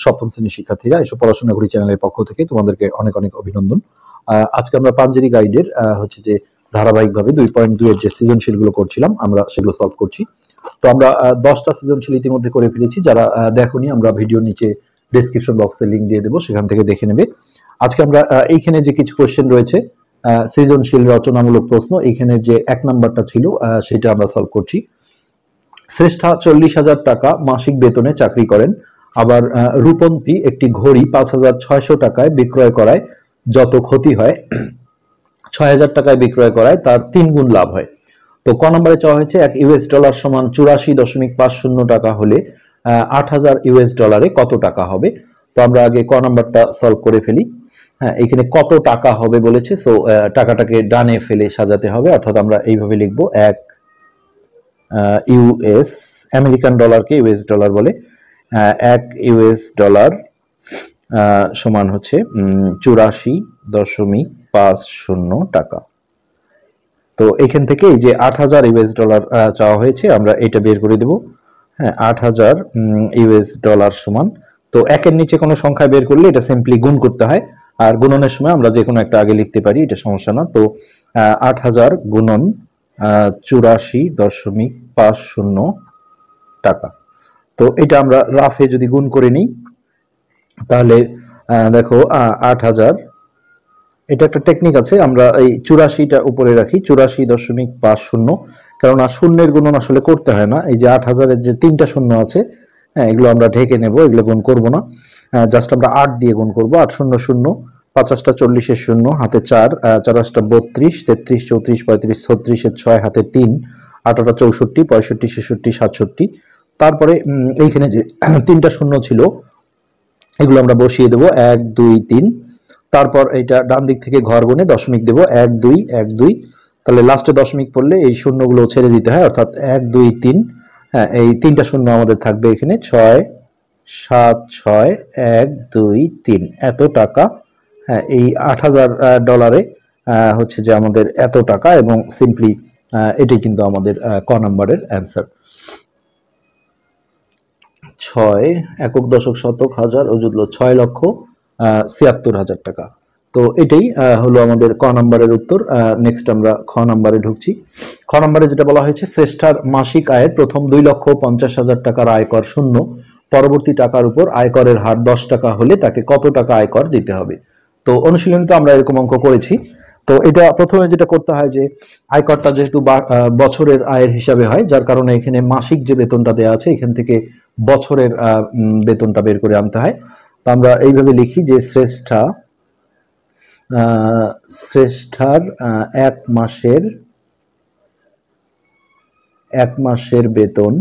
সপ্তম শ্রেণীর শিক্ষার্থীরা, এসব পড়াশোনা করি চ্যানেলের পক্ষ থেকে তোমাদেরকে অনেক অনেক অভিনন্দন। আজকে আমরা পাঞ্জেরি গাইডের হচ্ছে যে ধারাবাহিকভাবে 2.2 এর যে সৃজনশীলগুলো করছিলাম আমরা সেগুলো সলভ করছি। তো আমরা 10টা সৃজনশীল ইতিমধ্যে করে ফেলেছি। যারা দেখোনি, আমরা ভিডিওর নিচে ডেসক্রিপশন বক্সে লিঙ্ক দিয়ে দেবো, সেখান থেকে দেখে নেবে। আজকে আমরা এইখানে যে কিছু কোশ্চেন রয়েছে সৃজনশীল রচনামূলক প্রশ্ন, এইখানে যে 1 নাম্বারটা ছিল সেটা আমরা সলভ করছি। শ্রেষ্ঠা 40,000 টাকা মাসিক বেতনে চাকরি করেন, আবার রূপন্তী একটি ঘড়ি 5,600 টাকায় বিক্রয় করায় যত ক্ষতি হয় 6,000 টাকায় বিক্রয় করায় তার 3 গুণ লাভ হয়। তো ক নম্বরে চাওয়া হয়েছে $1 সমান 84.50 টাকা হলে 8,000 ইউএস ডলারে কত টাকা হবে। তো আমরা আগে ক নাম্বারটা সলভ করে ফেলি। হ্যাঁ, এখানে কত টাকা হবে বলেছে, সো টাকাটাকে ডানে ফেলে সাজাতে হবে, অর্থাৎ আমরা এইভাবে লিখবো 1 ইউএস, আমেরিকান ডলারকে ইউএস ডলার বলে, 1 ইউএস ডলার সমান হচ্ছে 84.50 টাকা। তো এখান থেকে এই যে 8,000 ইউএস ডলার চাওয়া হয়েছে, আমরা এটা বের করে দেব। হ্যাঁ, 8,000 ইউএস ডলার সমান, তো একের নিচে কোনো সংখ্যা বের করলে এটা সিম্পলি গুণ করতে হয়, আর গুণনের সময় আমরা যে কোনো একটা আগে লিখতে পারি, এটা সমস্যা না। তো 8,000 গুণন 84.50 টাকা। তো এটা আমরা রাফে যদি গুণ করে নিই তাহলে দেখো 8,000, এটা একটা টেকনিক আছে, আমরা এই 84টা উপরে রাখি 84.50, কারণ শূন্যের গুণন আসলে করতে হয় না। এই যে 8,000-এর যে 3টা শূন্য আছে, হ্যাঁ, এগুলো আমরা ঢেকে নেব, এগুলো গুণ করব না, জাস্ট আমরা 8 দিয়ে গুণ করব। 8 শূন্য শূন্য, 50টা 40-এর শূন্য, হাতে 4, 4-8টা 32, 33, 34, 35, 36-এর 6, হাতে 3, 8-টা 64, 65, 66, 67। তারপরে এইখানে যে 3টা শূন্য ছিল এগুলো আমরা বসিয়ে দেব 1 2 3। তারপর এটা ডান দিক থেকে ঘর গুণে দশমিক দেব 1 2 1 2, তাহলে লাস্টে দশমিক পড়লে এই শূন্যগুলো ছেড়ে দিতে হয়, অর্থাৎ 1 2 3। হ্যাঁ, এই 3টা শূন্য আমাদের থাকবে এখানে 6 7 6 1 2 3, এত টাকা। হ্যাঁ, এই 8,000 ডলারে হচ্ছে যে আমাদের এত টাকা, এবং সিম্পলি এটাই কিন্তু আমাদের ক নাম্বারের অ্যান্সার। 6 একক দশক শতক হাজার অযুত 6,76,000 টাকা। তো এটাই হলো আমাদের ক নাম্বারের উত্তর। নেক্সট আমরা খ নাম্বারে ঢুকছি। খ নাম্বারে যেটা বলা হয়েছে, শ্রেষ্ঠার মাসিক আয়ের প্রথম 2,50,000 টাকার আয়কর শূন্য, পরবর্তী টাকার উপর আয়করের হার 10 টাকা হলে তাকে কত টাকা আয়কর দিতে হবে। তো অনুশীলনীতে আমরা এরকম অঙ্ক করেছি। তো এটা প্রথমে যেটা করতে হয় যে আয়করটা যেহেতু বছরের আয়ের হিসাবে হয়, যার কারণে এখানে মাসিক যে বেতনটা দেওয়া আছে এখান থেকে বছরের বেতনটা বের করে আনতে হয়। তো আমরা এইভাবে লিখি যে শ্রেষ্ঠার 1 মাসের বেতন,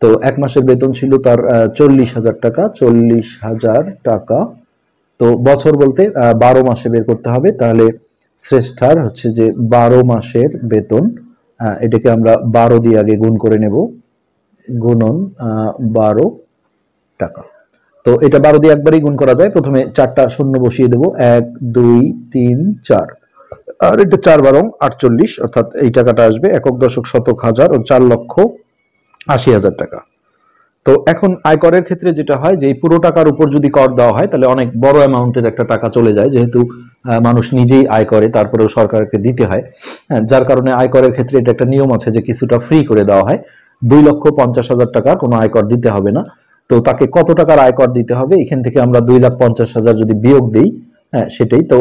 তো 1 মাসের বেতন ছিল তার 40,000 টাকা, 40,000 টাকা। তো বছর বলতে 12 মাসে বের করতে হবে, তাহলে শ্রেষ্ঠার হচ্ছে যে 12 মাসের বেতন, এটাকে আমরা 12 দিয়ে আগে গুণ করে নেব, গুণন 12 টাকা। তো এটা 12 দিয়ে একবারই গুণ করা যায়, প্রথমে 4টা শূন্য বসিয়ে দেব, 1 2 3 4, আর এটা 4 12 48, অর্থাৎ এই টাকাটা আসবে একক দশক শতক হাজার ও 4,80,000 টাকা। তো এখন আয়করের ক্ষেত্রে যেটা হয় যে এই পুরো টাকার উপর যদি কর দেওয়া হয় তাহলে অনেক বড় অ্যামাউন্টের একটা টাকা চলে যায়, যেহেতু মানুষ নিজেই আয় করে তারপরেও সরকারকে দিতে হয়। যার কারণে আয়করের ক্ষেত্রে এটা একটা নিয়ম আছে যে কিছুটা ফ্রি করে দেওয়া হয়। 2,50,000 টাকা কোনো আয়কর দিতে হবে না। তো তাকে কত টাকার আয়কর দিতে হবে, এখান থেকে আমরা 2,50,000 যদি বিয়োগ দিই, হ্যাঁ সেটাই তো,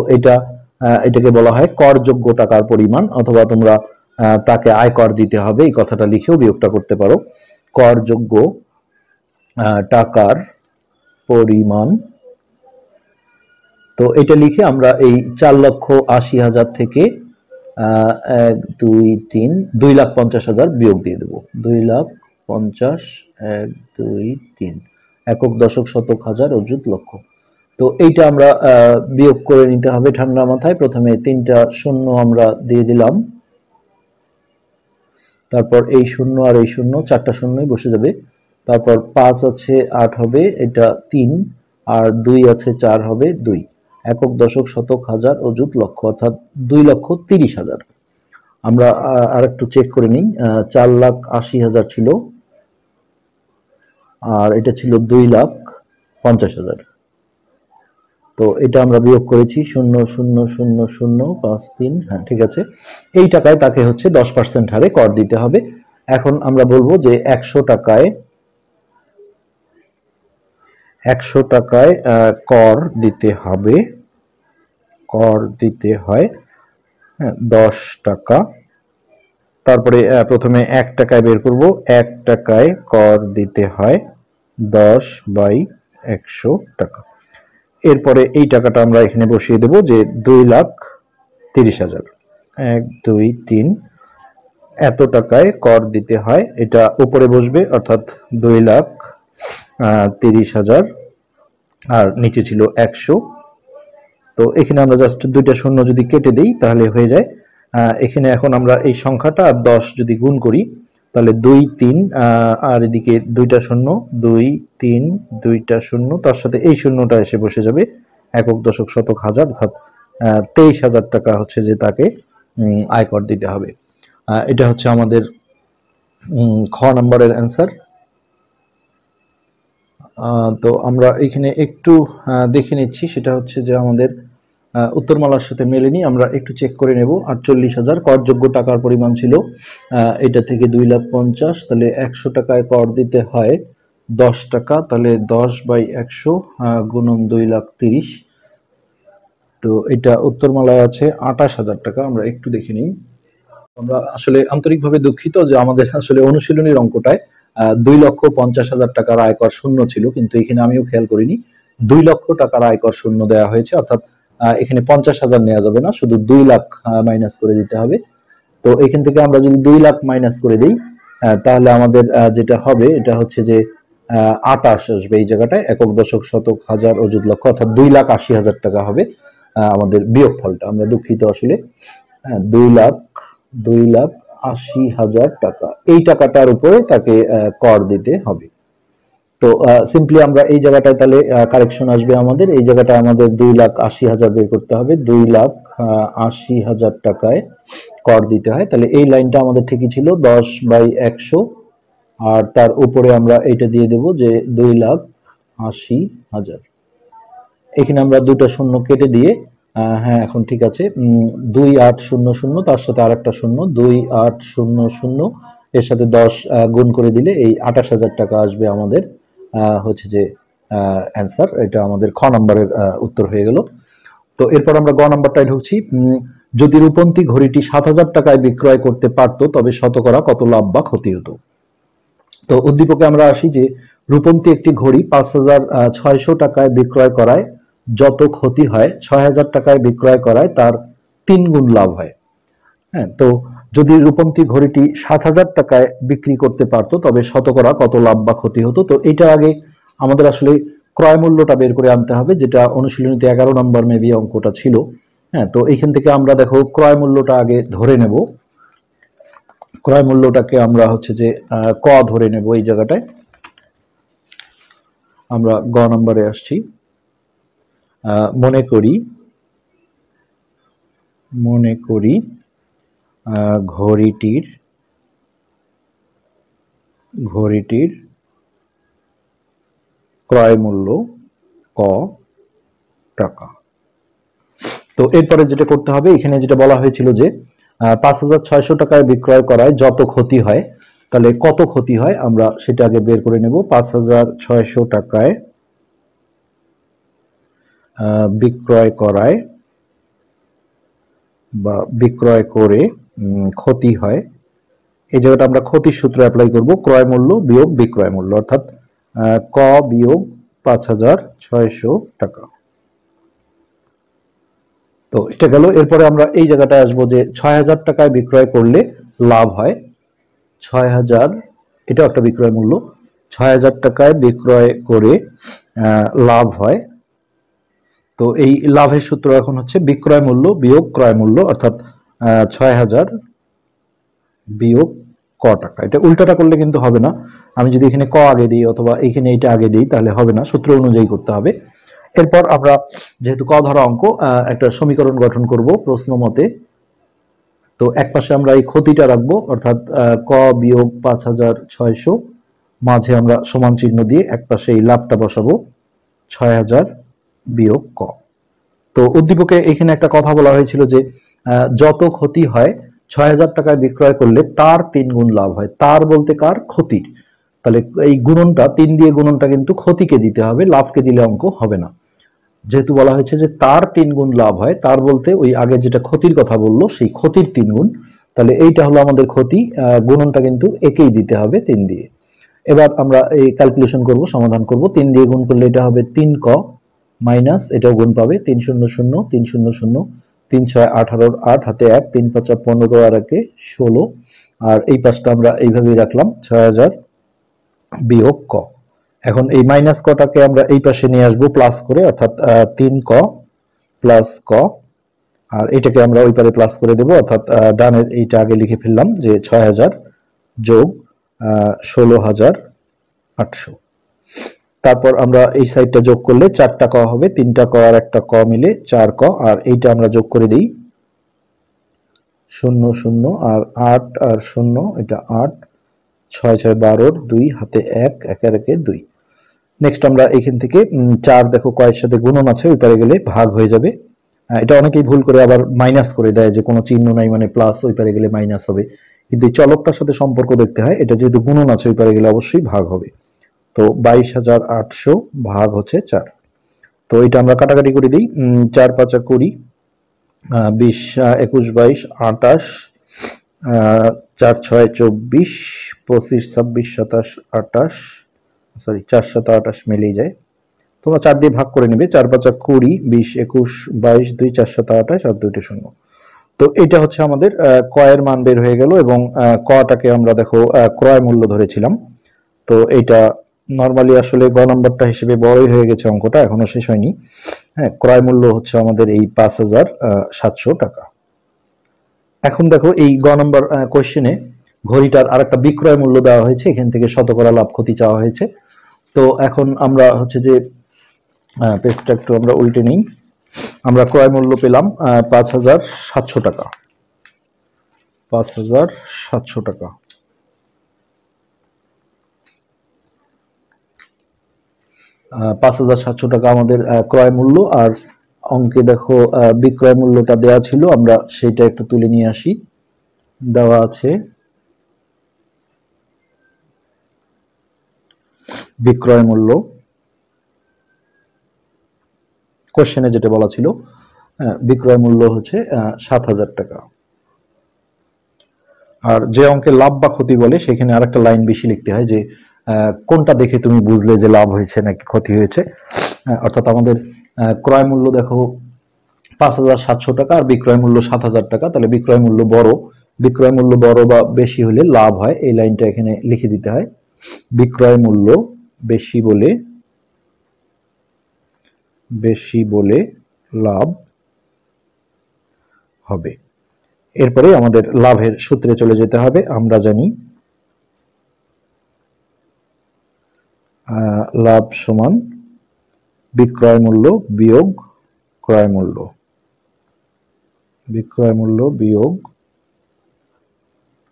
এটাকে বলা হয় করযোগ্য টাকার পরিমাণ, অথবা তোমরা তাকে আয়কর দিতে হবে এই কথাটা লিখেও বিয়োগটা করতে পারো। করযোগ্য টাকার পরিমাণ, তো এটা লিখে আমরা এই 4,80,000 থেকে 1 2 3 2,50,000 বিয়োগ দিয়ে দেবো। 2,50,000 1 2 3 একক দশক শতক হাজার অযুত লক্ষ। তো এইটা আমরা বিয়োগ করে নিতে হবে ঠান্ডা মাথায়। প্রথমে 3টা শূন্য আমরা দিয়ে দিলাম, তারপর এই শূন্য আর এই শূন্য 4টা শূন্যই বসে যাবে, তারপর 5 আছে 8 হবে, এটা 3, আর 2 আছে 4 হবে 2, একক দশক শতক হাজার অযুত লক্ষ, অর্থাৎ 2,30,000। আমরা আর একটু চেক করে নিই, 4,80,000 ছিল, আর এটা ছিল 2,00,000 50,000। তো এটা আমরা বিয়োগ করেছি 0,000,053, হ্যাঁ ঠিক আছে। এই টাকায় তাকে হচ্ছে 10% হারে কর দিতে হবে। এখন আমরা বলবো যে 100 টাকায় কর দিতে হবে, কর দিতে হয় 10 টাকা। তারপরে প্রথমে 1 টাকায় বের করব, 1 টাকায় কর দিতে হয় 10/100 টাকা। এরপরে এই টাকাটা আমরা এখানে বসিয়ে দেব যে 2,30,000, 1 2 3 এত টাকায় কর দিতে হয়, এটা উপরে বসবে অর্থাৎ 2,30,000 আর নিচে ছিল 100। তো এখানে আমরা জাস্ট দুইটা শূন্য যদি কেটে দেই তাহলে হয়ে যায়। এখানে এখন আমরা এই সংখ্যাটা আর 10 যদি গুণ করি তাহলে 2 3 আর এদিকে দুইটা শূন্য, 2 3 দুইটা শূন্য, তার সাথে এই শূন্যটা এসে বসে যাবে একক দশক শতক হাজার, অর্থাৎ 23,000 টাকা হচ্ছে যে তাকে আয়কর দিতে হবে। এটা হচ্ছে আমাদের খ নম্বরের অ্যান্সার। তো আমরা এখানে একটু দেখে নিচ্ছি, সেটা হচ্ছে যে আমাদের উত্তরমালার সাথে মেলেনি, আমরা একটু চেক করে নেব। 48,000 করযোগ্য টাকার পরিমাণ ছিল, এটা থেকে 2,50,000, তাহলে 100 টাকায় কর দিতে হয় 10 টাকা, তাহলে 10/100 গুণন 2,30,000। তো এটা উত্তরমালায় আছে 28,000 টাকা। আমরা একটু দেখে নিই। আমরা আসলে আন্তরিকভাবে দুঃখিত যে আমাদের আসলে অনুশীলনীর অঙ্কটায় 2,50,000 টাকার আয়কর শূন্য ছিল, কিন্তু এখানে আমিও খেয়াল করিনি 2 লক্ষ টাকার আয়কর শূন্য দেওয়া হয়েছে, অর্থাৎ এখানে 50,000 নেওয়া যাবে না, শুধু 2 লাখ মাইনাস করে দিতে হবে। তো এখান থেকে আমরা যদি 2 লাখ মাইনাস করে দিই তাহলে আমাদের যেটা হবে এটা হচ্ছে যে 28 আসবে এই জায়গাটায়, একক দশক শতক হাজার অযুত লক্ষ, অর্থাৎ 2,80,000 টাকা হবে আমাদের বিয়োগ ফলটা। আমরা দুঃখিত আসলে, 2,80,000 টাকা, এই টাকাটার উপরে তাকে কর দিতে হবে। তো সিম্পলি আমরা এই জায়গাটায় তাহলে কারেকশন আসবে আমাদের, এই জায়গাটা আমাদের 2,80,000 বের করতে হবে, 2,80,000 টাকায় কর দিতে হয়। তাহলে এই লাইনটা আমাদের ঠিকই ছিল 10/100, আর তার উপরে আমরা এইটা দিয়ে দেব যে 2,80,000। এখানে আমরা দুটো শূন্য কেটে দিয়ে হ্যাঁ এখন ঠিক আছে, 2,800 তার সাথে আর একটা শূন্য, 2,800 এর সাথে 10 গুণ করে দিলে এই 28,000 টাকা আসবে আমাদের হচ্ছে যে অ্যান্সার। এটা আমাদের খ নম্বরের উত্তর হয়ে গেল। তো এরপর আমরা গ নম্বরটায় ঢুকছি। যদি রূপন্তী ঘড়িটি 7,000 টাকায় বিক্রয় করতে পারতো তবে শতকরা কত লাভ বা ক্ষতি হতো। তো উদ্দীপকে আমরা আসি যে রূপন্তী একটি ঘড়ি 5,600 টাকায় বিক্রয় করায় যত ক্ষতি হয় 6,000 টাকায় বিক্রয় করায় তার 3 গুণ লাভ হয়। হ্যাঁ, তো যদি রূপন্তী ঘড়িটি 7,000 টাকায় বিক্রি করতে পারতো তবে শতকরা কত লাভ বা ক্ষতি হতো। তো এটা আগে আমাদের আসলে ক্রয় মূল্যটা বের করে আনতে হবে, যেটা অনুশীলনীতে 11 নম্বর মেবি অঙ্কটা ছিল। হ্যাঁ, তো এইখান থেকে আমরা দেখো ক্রয় মূল্যটা আগে ধরে নেব। ক্রয় মূল্যটাকে আমরা হচ্ছে যে ক ধরে নেব। এই জায়গাটায় আমরা গ নম্বরে আসছি। মনে করি ঘড়িটির ক্রয় মূল্য ক টাকা। তো এরপরে যেটা করতে হবে, এখানে যেটা বলা হয়েছিল যে 5,600 টাকায় বিক্রয় করায় যত ক্ষতি হয়, তাহলে কত ক্ষতি হয় আমরা সেটা আগে বের করে নেব। 5,600 টাকায় বিক্রয় করায় বা বিক্রয় করে ক্ষতি হয়, এই জায়গাটা আমরা ক্ষতির সূত্র অ্যাপ্লাই করব, ক্রয় মূল্য বিয়োগ বিক্রয় মূল্য, অর্থাৎ ক বিয়োগ 5,600 টাকা। তো এটা গেল। এরপরে আমরা এই জায়গাটায় আসবো যে 6,000 টাকায় বিক্রয় করলে লাভ হয় 6,000, এটা একটা বিক্রয় মূল্য, 6,000 টাকায় বিক্রয় করে লাভ হয়। তো এই লাভের সূত্র এখন হচ্ছে বিক্রয় মূল্য বিয়োগ ক্রয় মূল্য, অর্থাৎ 6,000 বিয়োগ ক টাকা। এটা উল্টাটা করলে কিন্তু হবে না, আমি যদি এখানে ক আগে দিই অথবা এখানে এটা আগে দিই তাহলে হবে না, সূত্র অনুযায়ী করতে হবে। এরপর আমরা যেহেতু ক ধরা অঙ্ক, একটা সমীকরণ গঠন করব প্রশ্ন মতে। তো এক পাশে আমরা এই ক্ষতিটা রাখবো, অর্থাৎ ক বিয়োগ 5,600, মাঝে আমরা সমান চিহ্ন দিয়ে এক পাশে এই লাভটা বসাবো। ৬,০০০ বিয়োগ ক। তো উদ্দীপকে এখানে একটা কথা বলা হয়েছিল যে যত ক্ষতি হয় ৬,০০০ টাকায় বিক্রয় করলে তার ৩ গুণ লাভ হয়। তার বলতে কার? ক্ষতির। তাহলে এই গুণনটা ৩ দিয়ে গুণনটা কিন্তু ক্ষতিকে দিতে হবে, লাভকে দিলে অঙ্ক হবে না। যেহেতু বলা হয়েছে যে তার ৩ গুণ লাভ হয়, তার বলতে ওই আগে যেটা ক্ষতির কথা বললো সেই ক্ষতির ৩ গুণ, তাহলে এইটা হলো আমাদের ক্ষতি, গুণনটা কিন্তু একেই দিতে হবে ৩ দিয়ে। এবার আমরা এই ক্যালকুলেশন করব, সমাধান করব। ৩ দিয়ে গুণ করলে এটা হবে ৩ ক মাইনাস এটাও গুণ পাবে ৩ শূন্য শূন্য ৩ শূন্য শূন্য ৩ ছয় ১৮ ৮ হাতে ১ ৩ ৫ ১৫ আর ১ ১৬, আর এই পাশটা আমরা এইভাবেই রাখলাম ৬,০০০ বিয়োগ ক। এখন এই মাইনাস কটাকে আমরা এই পাশে নিয়ে আসবো প্লাস করে, অর্থাৎ ৩ ক প্লাস ক, আর এটাকে আমরা ওই পারে প্লাস করে দেব, অর্থাৎ ডানের এইটা আগে লিখে ফেললাম যে ৬,০০০ যোগ ১৬,৮০০। তারপর আমরা এই সাইডটা যোগ করলে ৪টা ক হবে, ৩টা ক আর একটা ক মিলে ৪ ক, আর এইটা আমরা যোগ করে দিই ০ ০ আর ৮ আর ০, এটা ৮, ৬ ৬ ১২, ২ হাতে ১ ১ আর ১ ২। নেক্সট আমরা এখান থেকে ৪ দেখো কয়ের সাথে গুণন আছে, ওই পারে গেলে ভাগ হয়ে যাবে। এটা অনেকেই ভুল করে আবার মাইনাস করে দেয় যে কোনো চিহ্ন নাই মানে প্লাস, ওই পারে গেলে মাইনাস হবে, কিন্তু এই চলকটার সাথে সম্পর্ক দেখতে হয়। এটা যেহেতু গুণন আছে ওই পারে গেলে অবশ্যই ভাগ হবে। তো ২২,৮০০ ভাগ হচ্ছে ৪। তো এটা আমরা কাটাকাটি করে দিই, ৪ ৫ ২০, ২০ ২১ ২২ ২৮, ৪ ৬ ২৪, ২৫ ২৬ ২৭ ২৮, সরি ৪ ৭ ২৮ মিলেই যায়। তোমরা ৪ দিয়ে ভাগ করে নেবে, ৪ ৫ ২০, ২০ ২১ ২২ ২ ৪ ৭ ২৮ আর ২টা শূন্য। তো এটা হচ্ছে আমাদের ক্রয়ের মান বের হয়ে গেল, এবং কটাকে আমরা দেখো ক্রয় মূল্য ধরেছিলাম। তো এইটা নরমালি আসলে গ নম্বরটা হিসেবে বড়ই হয়ে গেছে, অঙ্কটা এখনো শেষ হয়নি। হ্যাঁ, ক্রয় মূল্য হচ্ছে আমাদের এই ৫,৭০০ টাকা। এখন দেখো এই গ নম্বর কোশ্চেনে ঘড়িটার আরেকটা বিক্রয় মূল্য দেওয়া হয়েছে, এখান থেকে শতকরা লাভ ক্ষতি চাওয়া হয়েছে। তো এখন আমরা হচ্ছে যে পেজটা একটু আমরা উল্টে নিই। আমরা ক্রয় মূল্য পেলাম ৫,৭০০ টাকা, ৫,৭০০ টাকা। $৫,৭০০ আমাদের ক্রয় মূল্য, আর অঙ্কে দেখো বিক্রয় মূল্যটা দেওয়া ছিল, আমরা সেটা একটু তুলে নিয়ে আসি। দেওয়া আছে বিক্রয় মূল্য, কোশ্চেনে যেটা বলা ছিল বিক্রয় মূল্য হচ্ছে ৭,০০০ টাকা। আর যে অঙ্কে লাভ বা ক্ষতি বলে সেখানে আরেকটা লাইন বেশি লিখতে হয়, যে কোনটা দেখে তুমি বুঝলে যে লাভ হয়েছে নাকি ক্ষতি হয়েছে। অর্থাৎ আমাদের ক্রয় মূল্য দেখো ৫,৭০০ টাকা আর বিক্রয় মূল্য ৭,০০০ টাকা, তাহলে বিক্রয় মূল্য বড়, বিক্রয় মূল্য বড় বা বেশি হলে লাভ হয়, এই লাইনটা এখানে লিখে দিতে হয়। বিক্রয় মূল্য বেশি বলে লাভ হবে। এরপরে আমাদের লাভের সূত্রে চলে যেতে হবে। আমরা জানি লাভ সমান বিক্রয় মূল্য বিয়োগ ক্রয় মূল্য, বিক্রয় মূল্য বিয়োগ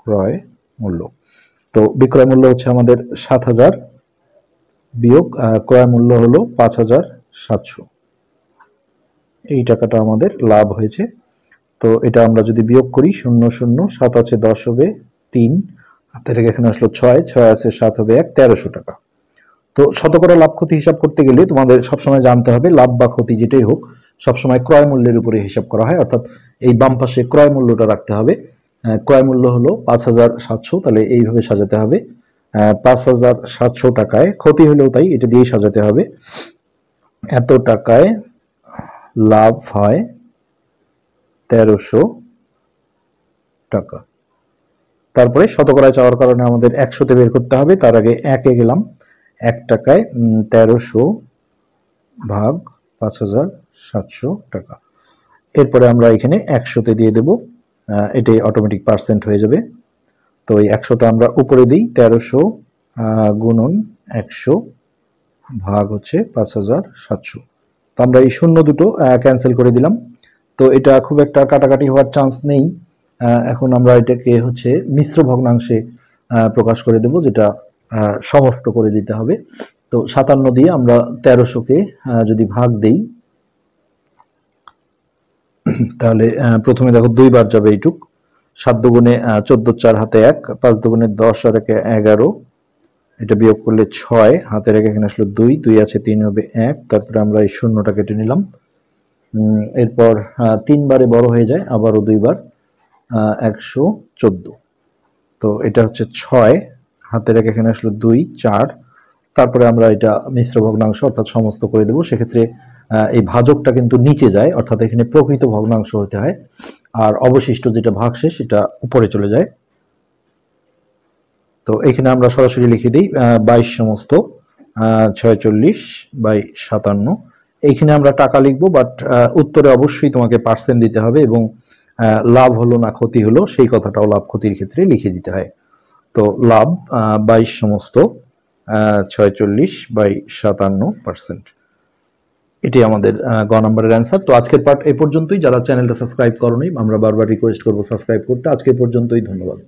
ক্রয় মূল্য। তো বিক্রয় মূল্য হচ্ছে আমাদের ৭,০০০ বিয়োগ ক্রয় মূল্য হলো ৫,৭০০, এই টাকাটা আমাদের লাভ হয়েছে। তো এটা আমরা যদি বিয়োগ করি ০ ০ ৭ আছে ১০ হবে ৩, হাতের এখানে আসলো ৬ ৬ আছে ৭ হবে ১, ১৩০০ টাকা। তো শতকরা লাভ ক্ষতি হিসাব করতে গেলে তোমাদের সবসময় জানতে হবে লাভ বা ক্ষতি যেটাই হোক সবসময় ক্রয় মূল্যের উপরে হিসাব করা হয়, অর্থাৎ এই বাম পাশে ক্রয় মূল্যটা রাখতে হবে। ক্রয় মূল্য হলো ৫,৭০০, তাহলে এইভাবে সাজাতে হবে। ৫,৭০০ টাকায়, ক্ষতি হলেও তাই, এটা দিয়েই সাজাতে হবে। এত টাকায় লাভ হয় ১৩০০ টাকা। তারপরে শতকরায় চাওয়ার কারণে আমাদের ১০০তে বের করতে হবে, তার আগে ১-এ গেলাম। ১ টাকায় ১৩০০ ভাগ ৫,৭০০ টাকা। এরপরে আমরা এখানে ১০০তে দিয়ে দেব, এটাই অটোমেটিক পার্সেন্ট হয়ে যাবে। তো এই ১০০টা আমরা উপরে দিই, ১৩০০ গুণন ১০০ ভাগ হচ্ছে ৫,৭০০। তো আমরা এই শূন্য দুটো ক্যান্সেল করে দিলাম। তো এটা খুব একটা কাটাকাটি হওয়ার চান্স নেই। এখন আমরা এটাকে হচ্ছে মিশ্র ভগ্নাংশে প্রকাশ করে দেব, যেটা সমস্ত করে দিতে হবে। তো 57 দিয়ে আমরা 1300-কে যদি ভাগ দেই, তাহলে প্রথমে দেখো 2 বার যাবে এইটুক। 7 দুগুণে 14, 4 হাতে 1, 5 দুগুণে 10 আর 1 11, এটা বিয়োগ করলে 6, হাতের 1 এখানে আসলো 2, 2 আছে 3 হবে 1, তারপরে আমরা এই শূন্যটা কেটে নিলাম। এরপর 3 বারে বড় হয়ে যায়, আবারও 2 বার, 114। তো এটা হচ্ছে 6, হাতের 1 এখানে আসলো 2, 4, তারপরে আমরা এটা মিশ্র ভগ্নাংশ অর্থাৎ সমস্ত করে দেব। সেক্ষেত্রে এই ভাজকটা কিন্তু নিচে যায়, অর্থাৎ এখানে প্রকৃত ভগ্নাংশ হতে হয়, আর অবশিষ্ট যেটা ভাগশেষ সেটা উপরে চলে যায়। তো এখানে আমরা সরাসরি লিখে দিই 22 সমস্ত 46/57। এইখানে আমরা টাকা লিখবো, বাট উত্তরে অবশ্যই তোমাকে পার্সেন্ট দিতে হবে, এবং লাভ হলো না ক্ষতি হলো সেই কথাটাও লাভ ক্ষতির ক্ষেত্রে লিখে দিতে হয়। তো লাভ 22 সমস্ত 46/57%। এটাই আমাদের গ নাম্বারের অ্যান্সার। তো আজকের পার্ট এই পর্যন্তই। যারা চ্যানেলটা সাবস্ক্রাইব করোনি, আমরা বারবার রিকোয়েস্ট করবো সাবস্ক্রাইব করতে। আজকে পর্যন্তই, ধন্যবাদ।